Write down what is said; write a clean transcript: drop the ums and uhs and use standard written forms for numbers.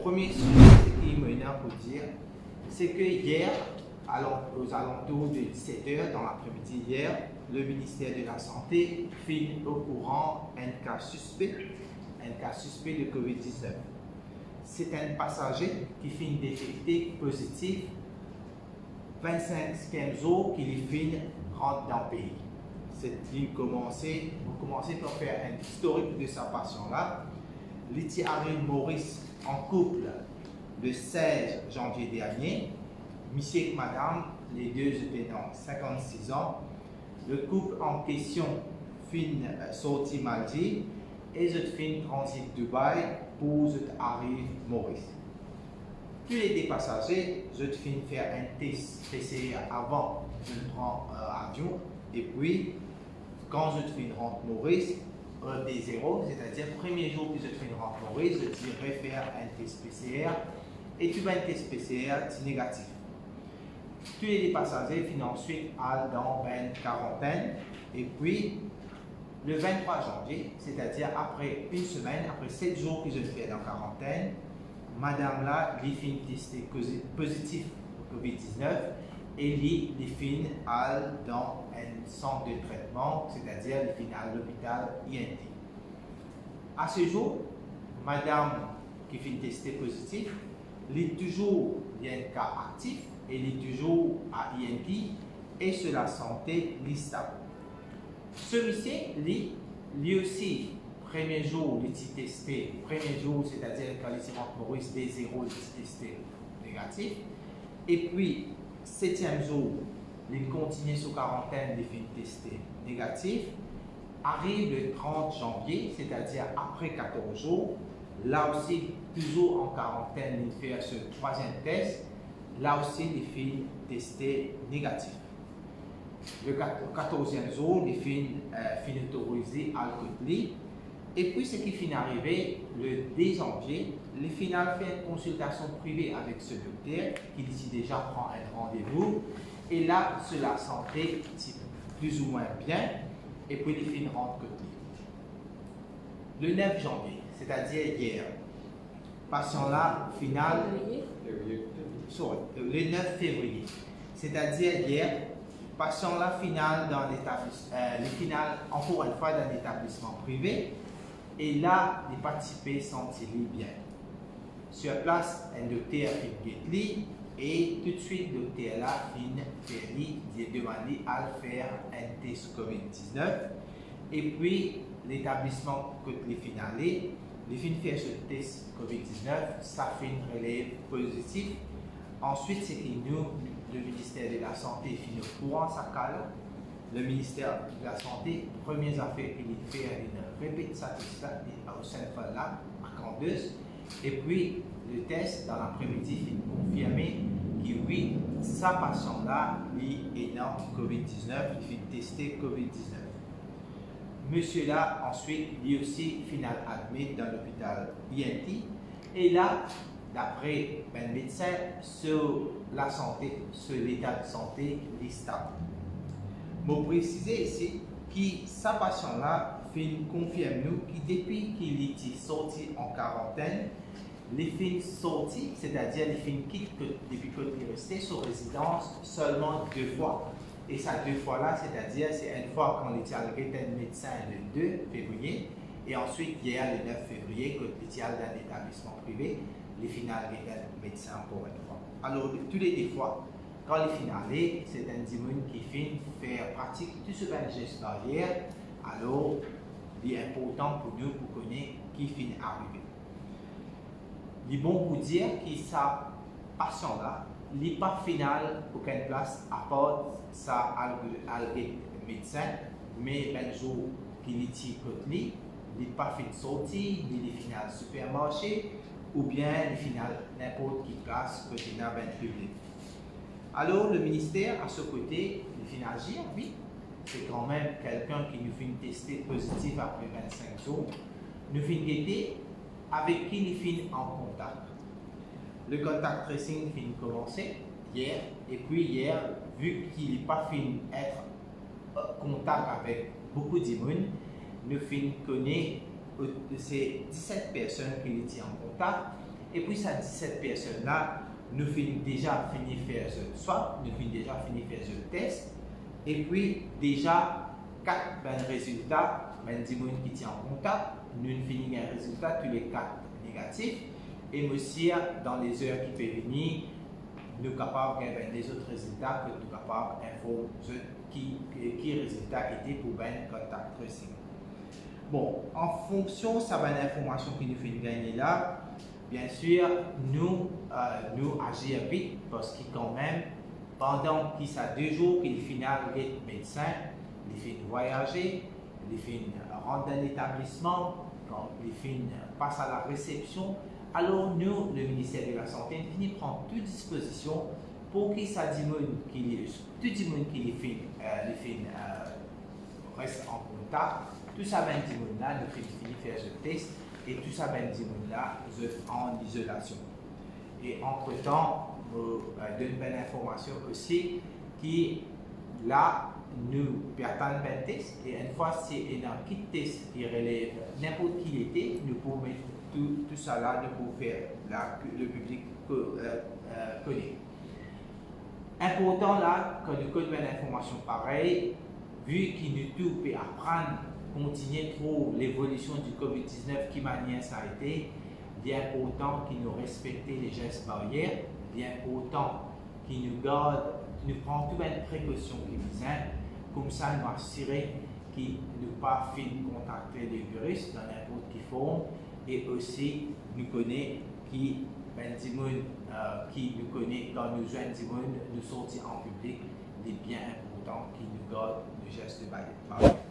premier sujet qui me vient pour dire, c'est que hier, aux alentours de 17h dans l'après-midi hier, le ministère de la Santé fit au courant un cas suspect de COVID-19. C'est un passager qui finit détecté positif 25e jour qu'il finit rentre dans le pays. Vous commencez par faire un historique de sa patient-là. Liti Arine Maurice en couple le 16 janvier dernier. Monsieur et madame, les deux étaient dans 56 ans. Le couple en question fin sorti mardi et je fin transit Dubaï pour je arrive Maurice. Tous les deux passagers, je fin faire un test PCR avant de prendre avion et puis quand je fin rentre Maurice, des zéros, c'est-à-dire premier jour que je fin rentre Maurice, je dirais faire un test PCR et tu vas un test PCR négatif. Tous les passagers finissent ensuite dans une quarantaine et puis le 23 janvier, c'est-à-dire après une semaine, après 7 jours que je fais dans quarantaine, madame là, elle finit testé positif au COVID-19 et elle finit dans un centre de traitement, c'est-à-dire elle finit à l'hôpital INT. À ce jour, madame qui finit testé positif, elle est toujours un cas actif et il est toujours à INT et sur la santé stable. Celui-ci, lui aussi, premier jour, il est testé, premier jour, c'est-à-dire quand il rentre Maurice, des zéros, il est testé négatif. Et puis, 7e jour, il continue sous quarantaine, il finit testé négatif. Arrive le 30 janvier, c'est-à-dire après 14 jours, là aussi, toujours en quarantaine, il fait ce troisième test. Là aussi, les filles testées négatives. Le 14e jour, les filles finissent autorisées à l'alcool. Et puis, ce qui finit arrivé le 10 janvier, les filles ont fait une consultation privée avec ce docteur qui ici déjà prend un rendez-vous. Et là, sur la santé, plus ou moins bien. Et puis, les filles rentrent côté. Le 9 janvier, c'est-à-dire hier, patient là, final. Le 9 février, c'est-à-dire hier, patient la finale dans encore une fois dans l'établissement privé, et là, les participants sont-ils bien. Sur place, un docteur fait et tout de suite, le docteur là fait demander à faire un test COVID-19, et puis l'établissement que les finales, les filles fait ce test COVID-19, ça fait une relève positive. Ensuite, c'est que nous, le ministère de la Santé, finit au courant sa cale. Le ministère de la Santé, première affaire qu'il fait, il répète ça au Saint-Fall-là, à Candeuse. Et puis, le test, dans l'après-midi, il confirmé que oui, sa patient-là, lui, est dans COVID-19, il fait tester COVID-19. Monsieur là, ensuite, lui aussi, final admis dans l'hôpital INT. Et là, d'après un médecin, sur la santé, sur l'état de santé, il est stable. Je veux préciser ici que sa patient-là confirme nous que depuis qu'il est sorti en quarantaine, les filles sorties, c'est-à-dire les filles quittent depuis qu'il est resté sur résidence seulement 2 fois. Et ces 2 fois-là, c'est-à-dire c'est une fois quand il est arrivé un médecin le 2 février, et ensuite hier le 9 février, quand il est dans l'établissement privé, les finales des médecins encore une fois. Alors, tous les 2 fois, quand les finales, c'est un dimanche qui finit faire pratique tout ce geste barrière, alors il est important pour nous pour connaître qui finit arriver. Il est bon pour dire que sa patient-là, il n'est pas final aucune place à part sa médecin, mais un jour qu'il est côté, il n'est pas fin de sortie, il est final supermarché, ou bien le final n'importe qui place côté dans le public. Alors le ministère à ce côté, il finit agir, oui, c'est quand même quelqu'un qui nous fait tester positif après 25 jours, nous finit guetter avec qui il finit en contact. Le contact tracing finit commencer hier, et puis hier, vu qu'il n'est pas fini être en contact avec beaucoup d'immunes, nous finissons connaître de ces 17 personnes qui étaient en contact Et puis, ça dit cette personne-là, nous finissons déjà fini faire ce swap, nous finissons déjà fini faire ce test. Et puis, déjà, 4 résultats, qui tient en contact, nous finissons un résultat, tous les 4 négatifs. Et aussi, dans les heures qui peuvent venir, nous sommes capables de gagner des autres résultats que nous sommes capables d'informer qui résultat était pour ben contact tracing. Bon, en fonction de cette information que nous faisons gagner là, bien sûr, nous agissons vite parce que quand même, pendant qu'il y a 2 jours qu'il finit avec médecin, il finit voyager, il finit rentrer dans l'établissement, quand il finit passe à la réception. Alors nous, le ministère de la Santé, finit prendre toute disposition pour qu'il s'adimone tout le monde qui reste en contact, tout ça ben là, nous finit faire ce test et tout ça ben là, en isolation. Et entre-temps, nous donne une information aussi qui là, nous perdons ben test et une fois c'est un kit test qui relève n'importe qui était, nous pouvons mettre tout ça là, nous pouvons faire le public connaît. Important là, quand nous connaissons une information pareille, vu qu'il nous tout peut apprendre, continuer trop l'évolution du COVID-19, qui manière ça a été, bien autant qu'il nous respecte les gestes barrières, bien autant qu'il nous garde, nous prend toutes les précautions qui nous aident, comme ça nous assurer qu'il ne pas fin contacter le virus dans n'importe quelle forme, et aussi nous connaît qui qui nous connaît dans nos jeunes nous sortir en public, il est bien important qui nous garde le geste de barrière.